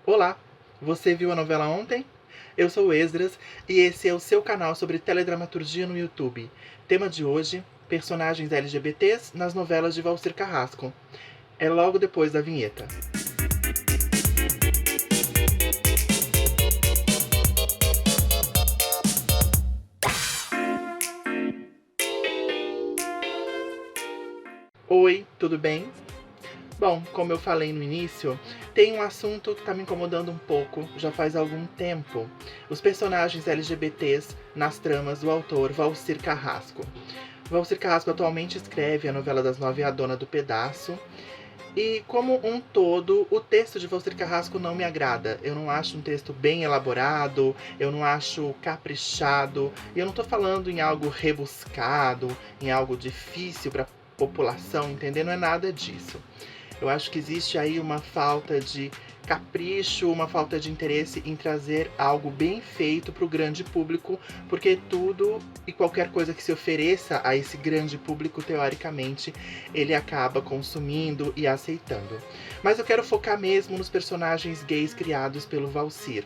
Olá, você viu a novela ontem? Eu sou o Esdras e esse é o seu canal sobre teledramaturgia no YouTube. Tema de hoje: personagens LGBTs nas novelas de Valcir Carrasco. É logo depois da vinheta. Oi, tudo bem? Bom, como eu falei no início, tem um assunto que está me incomodando um pouco já faz algum tempo: os personagens LGBTs nas tramas do autor Valcir Carrasco. Valcir Carrasco atualmente escreve a novela das 9 A Dona do Pedaço. E, como um todo, o texto de Valcir Carrasco não me agrada. Eu não acho um texto bem elaborado, eu não acho caprichado. E eu não tô falando em algo rebuscado, em algo difícil para a população entender, não é nada disso. Eu acho que existe aí uma falta de capricho, uma falta de interesse em trazer algo bem feito para o grande público, porque tudo e qualquer coisa que se ofereça a esse grande público, teoricamente, ele acaba consumindo e aceitando. Mas eu quero focar mesmo nos personagens gays criados pelo Valcir.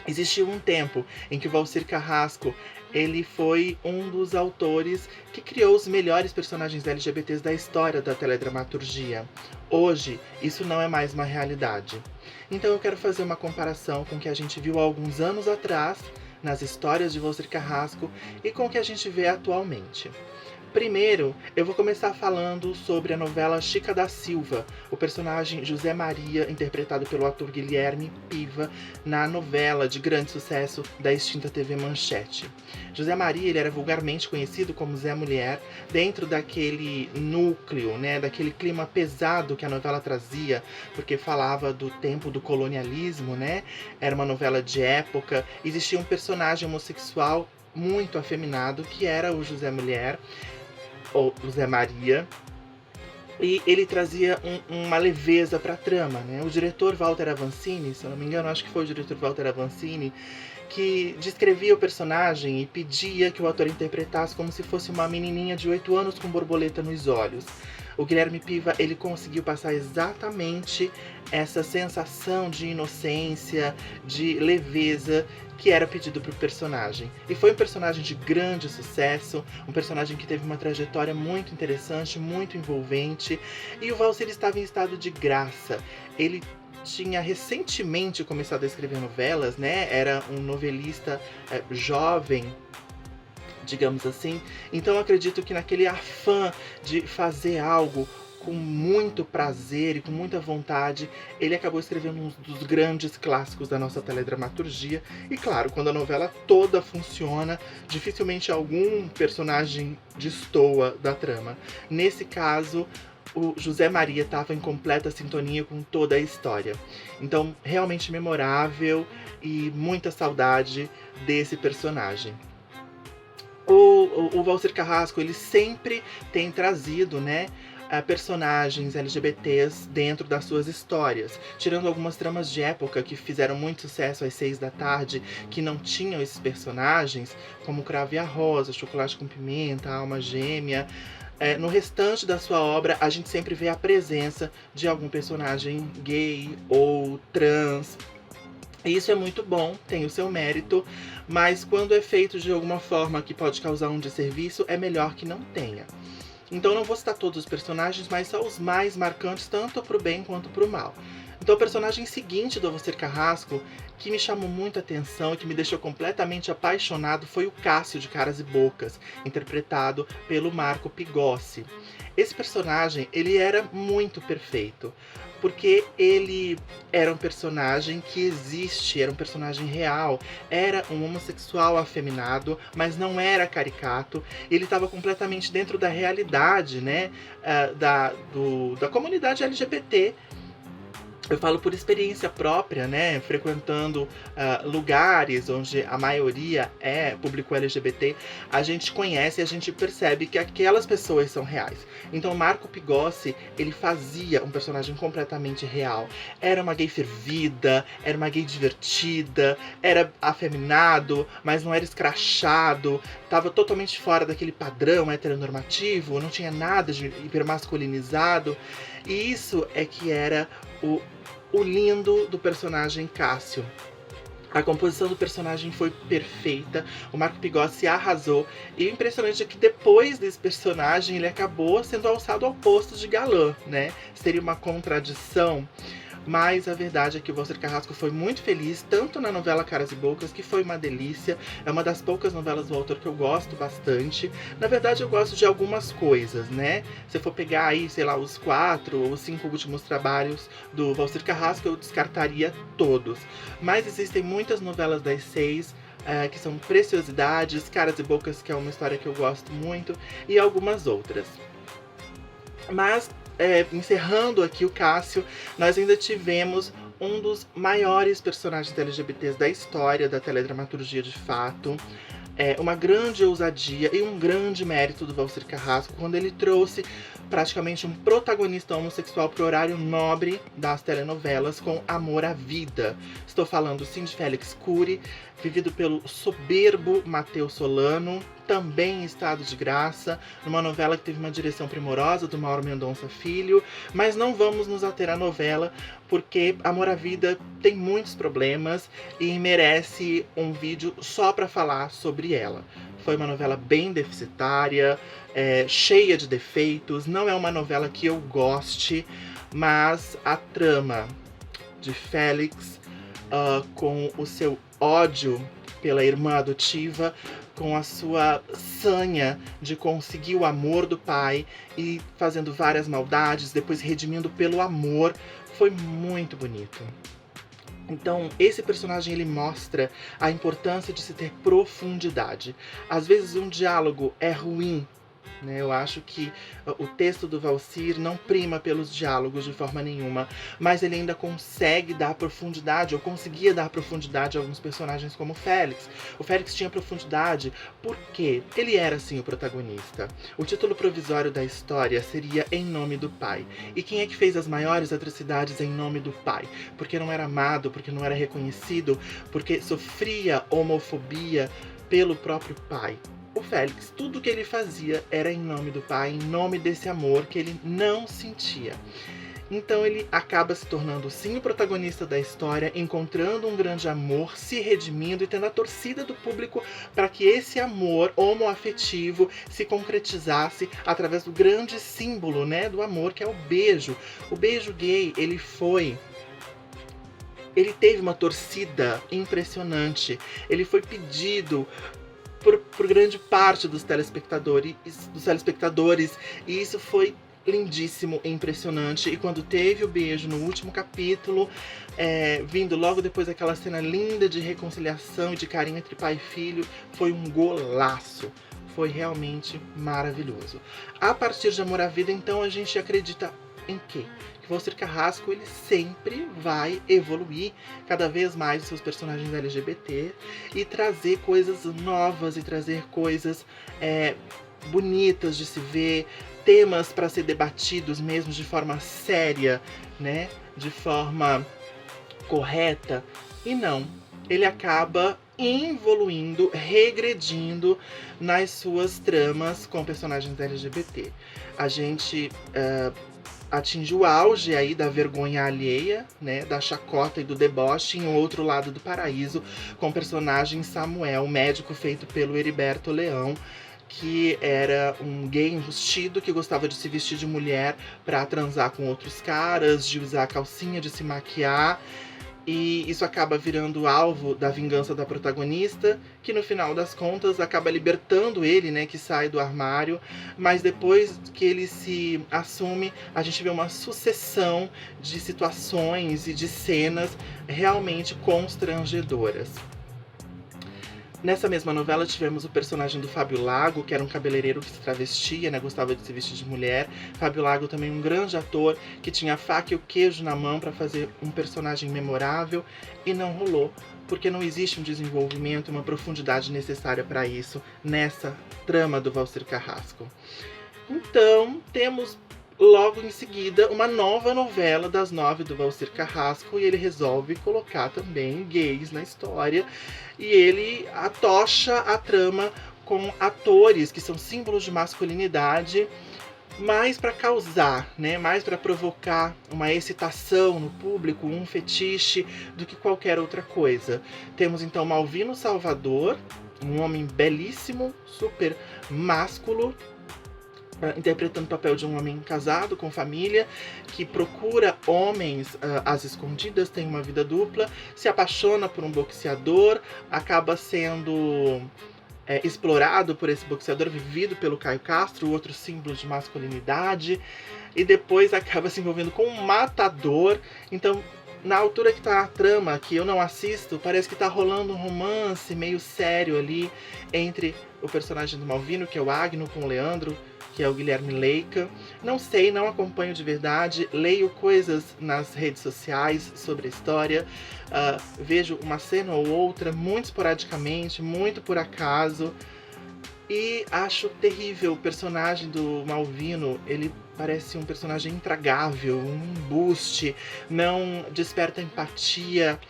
Existiu um tempo em que o Valcir Carrasco ele foi um dos autores que criou os melhores personagens LGBTs da história da teledramaturgia. Hoje, isso não é mais uma realidade. Então eu quero fazer uma comparação com o que a gente viu há alguns anos atrás nas histórias de Valcir Carrasco e com o que a gente vê atualmente. Primeiro, eu vou começar falando sobre a novela Chica da Silva, o personagem José Maria, interpretado pelo ator Guilherme Piva, na novela de grande sucesso da extinta TV Manchete. José Maria ele era vulgarmente conhecido como Zé Mulher, dentro daquele núcleo, daquele clima pesado que a novela trazia, porque falava do tempo do colonialismo, era uma novela de época, existia um personagem homossexual muito afeminado, que era o José Mulher, ou José Maria, e ele trazia uma leveza para a trama, O diretor Walter Avancini, se eu não me engano, acho que foi o diretor Walter Avancini, que descrevia o personagem e pedia que o ator interpretasse como se fosse uma menininha de 8 anos com borboleta nos olhos. O Guilherme Piva, ele conseguiu passar exatamente essa sensação de inocência, de leveza que era pedido para o personagem. E foi um personagem de grande sucesso, um personagem que teve uma trajetória muito interessante, muito envolvente, e o Valcir estava em estado de graça. Ele tinha recentemente começado a escrever novelas, Era um novelista jovem, digamos assim. Então eu acredito que naquele afã de fazer algo com muito prazer e com muita vontade, ele acabou escrevendo um dos grandes clássicos da nossa teledramaturgia. E claro, quando a novela toda funciona, dificilmente algum personagem destoa da trama. Nesse caso, o José Maria estava em completa sintonia com toda a história. Então, realmente memorável e muita saudade desse personagem. O Valcir Carrasco, ele sempre tem trazido, personagens LGBTs dentro das suas histórias, tirando algumas tramas de época que fizeram muito sucesso às 6 da tarde, que não tinham esses personagens, como Cravo e a Rosa, Chocolate com Pimenta, Alma Gêmea. No restante da sua obra, a gente sempre vê a presença de algum personagem gay ou trans. E isso é muito bom, tem o seu mérito, mas quando é feito de alguma forma que pode causar um desserviço, é melhor que não tenha. Então não vou citar todos os personagens, mas só os mais marcantes, tanto pro bem quanto pro mal. Então o personagem seguinte do Valcir Carrasco, que me chamou muita atenção e que me deixou completamente apaixonado, foi o Cássio de Caras e Bocas, interpretado pelo Marco Pigossi. Esse personagem, ele era muito perfeito, porque ele era um personagem que existe, era um personagem real, era um homossexual afeminado, mas não era caricato, ele estava completamente dentro da realidade, da comunidade LGBT. Eu falo por experiência própria, frequentando lugares onde a maioria é público LGBT, a gente conhece e a gente percebe que aquelas pessoas são reais. Então Marco Pigossi, ele fazia um personagem completamente real. Era uma gay fervida, era uma gay divertida, era afeminado, mas não era escrachado, estava totalmente fora daquele padrão heteronormativo, não tinha nada de hipermasculinizado. E isso é que era o lindo do personagem Cássio. A composição do personagem foi perfeita, o Marco Pigossi arrasou, e o impressionante é que depois desse personagem ele acabou sendo alçado ao posto de galã, né? Seria uma contradição, mas a verdade é que o Walcir Carrasco foi muito feliz, tanto na novela Caras e Bocas, que foi uma delícia, é uma das poucas novelas do autor que eu gosto bastante. Na verdade eu gosto de algumas coisas, né? Se eu for pegar aí, sei lá, os 4 ou 5 últimos trabalhos do Walcir Carrasco, eu descartaria todos. Mas existem muitas novelas das 6 que são preciosidades, Caras e Bocas, que é uma história que eu gosto muito, e algumas outras. Mas encerrando aqui o Cássio, nós ainda tivemos um dos maiores personagens LGBTs da história da teledramaturgia de fato. Uma grande ousadia e um grande mérito do Walcir Carrasco quando ele trouxe praticamente um protagonista homossexual para o horário nobre das telenovelas com Amor à Vida. Estou falando sim de Félix Cury, vivido pelo soberbo Matheus Solano, também em estado de graça, numa novela que teve uma direção primorosa do Mauro Mendonça Filho, mas não vamos nos ater à novela, porque Amor à Vida tem muitos problemas e merece um vídeo só para falar sobre ela. Foi uma novela bem deficitária, cheia de defeitos, não é uma novela que eu goste, mas a trama de Félix, com o seu ódio pela irmã adotiva, com a sua sanha de conseguir o amor do pai e fazendo várias maldades, depois redimindo pelo amor, foi muito bonito. Então, esse personagem ele mostra a importância de se ter profundidade. Às vezes um diálogo é ruim, né? Eu acho que o texto do Walcir não prima pelos diálogos de forma nenhuma, mas ele ainda consegue dar profundidade, ou conseguia dar profundidade a alguns personagens como o Félix. O Félix tinha profundidade porque ele era, sim, o protagonista. O título provisório da história seria Em Nome do Pai. E quem é que fez as maiores atrocidades em nome do pai? Porque não era amado, porque não era reconhecido, porque sofria homofobia pelo próprio pai. O Félix, tudo que ele fazia era em nome do pai, em nome desse amor que ele não sentia. Então ele acaba se tornando sim o protagonista da história, encontrando um grande amor, se redimindo e tendo a torcida do público para que esse amor homoafetivo se concretizasse através do grande símbolo, né, do amor, que é o beijo. O beijo gay, ele teve uma torcida impressionante. Ele foi pedido por grande parte dos telespectadores, e isso foi lindíssimo e impressionante. E quando teve o beijo no último capítulo, vindo logo depois daquela cena linda de reconciliação e de carinho entre pai e filho, foi um golaço. Foi realmente maravilhoso. A partir de Amor à Vida, então, a gente acredita em quê? Que o Walcir Carrasco ele sempre vai evoluir cada vez mais os seus personagens LGBT e trazer coisas novas e trazer coisas bonitas de se ver, temas para ser debatidos mesmo de forma séria, né? De forma correta. E não, ele acaba evoluindo, regredindo nas suas tramas com personagens LGBT. A gente atinge o auge aí da vergonha alheia, né, da chacota e do deboche em Outro Lado do Paraíso, com o personagem Samuel, médico feito pelo Heriberto Leão, que era um gay enrustido que gostava de se vestir de mulher para transar com outros caras, de usar calcinha, de se maquiar. E isso acaba virando alvo da vingança da protagonista, que no final das contas acaba libertando ele, né, que sai do armário. Mas depois que ele se assume, a gente vê uma sucessão de situações e de cenas realmente constrangedoras. Nessa mesma novela tivemos o personagem do Fábio Lago, que era um cabeleireiro que se travestia, né, gostava de se vestir de mulher. Fábio Lago também um grande ator, que tinha a faca e o queijo na mão para fazer um personagem memorável, e não rolou, porque não existe um desenvolvimento, uma profundidade necessária para isso nessa trama do Walcir Carrasco. Então, temos logo em seguida uma nova novela das 9 do Walcir Carrasco, e ele resolve colocar também gays na história, e ele atocha a trama com atores que são símbolos de masculinidade, mais para causar, né? Mais para provocar uma excitação no público, um fetiche, do que qualquer outra coisa. Temos então Malvino Salvador, um homem belíssimo, super másculo, interpretando o papel de um homem casado, com família, que procura homens às escondidas, tem uma vida dupla, se apaixona por um boxeador, acaba sendo explorado por esse boxeador, vivido pelo Caio Castro, outro símbolo de masculinidade, e depois acaba se envolvendo com um matador. Então, na altura que tá a trama, que eu não assisto, parece que tá rolando um romance meio sério ali entre o personagem do Malvino, que é o Agno, com o Leandro, que é o Guilherme Leica. Não sei, não acompanho de verdade, leio coisas nas redes sociais sobre a história, vejo uma cena ou outra, muito esporadicamente, muito por acaso, e acho terrível o personagem do Malvino. Ele parece um personagem intragável, um embuste, não desperta empatia.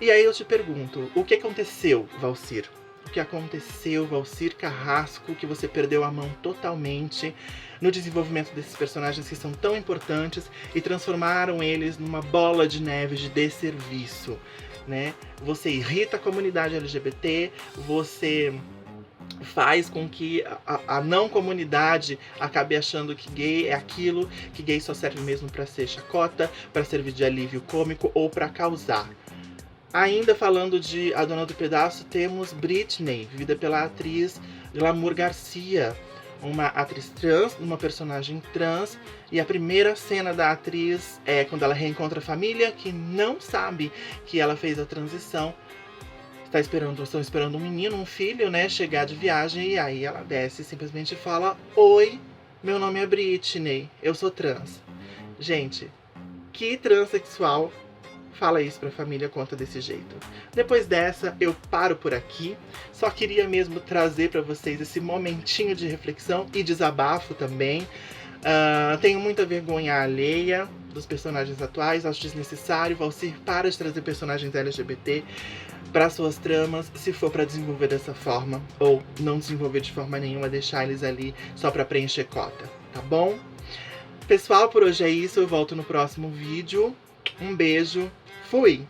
E aí eu te pergunto, o que aconteceu, Valcir? O que aconteceu, Valcir Carrasco, que você perdeu a mão totalmente no desenvolvimento desses personagens que são tão importantes e transformaram eles numa bola de neve de desserviço, né? Você irrita a comunidade LGBT, você faz com que a não comunidade acabe achando que gay é aquilo, que gay só serve mesmo para ser chacota, para servir de alívio cômico ou para causar. Ainda falando de A Dona do Pedaço, temos Britney, vivida pela atriz Glamour Garcia, uma atriz trans, uma personagem trans, e a primeira cena da atriz é quando ela reencontra a família, que não sabe que ela fez a transição. Estão esperando um menino, um filho, né, chegar de viagem, e aí ela desce e simplesmente fala: "Oi, meu nome é Britney, eu sou trans". Gente, que transexual fala isso pra família, conta desse jeito? Depois dessa, eu paro por aqui. Só queria mesmo trazer pra vocês esse momentinho de reflexão e desabafo também. Tenho muita vergonha alheia dos personagens atuais, acho desnecessário. Valcir, para de trazer personagens LGBT para suas tramas, se for para desenvolver dessa forma, ou não desenvolver de forma nenhuma, deixar eles ali só para preencher cota, tá bom? Pessoal, por hoje é isso, eu volto no próximo vídeo. Um beijo, fui!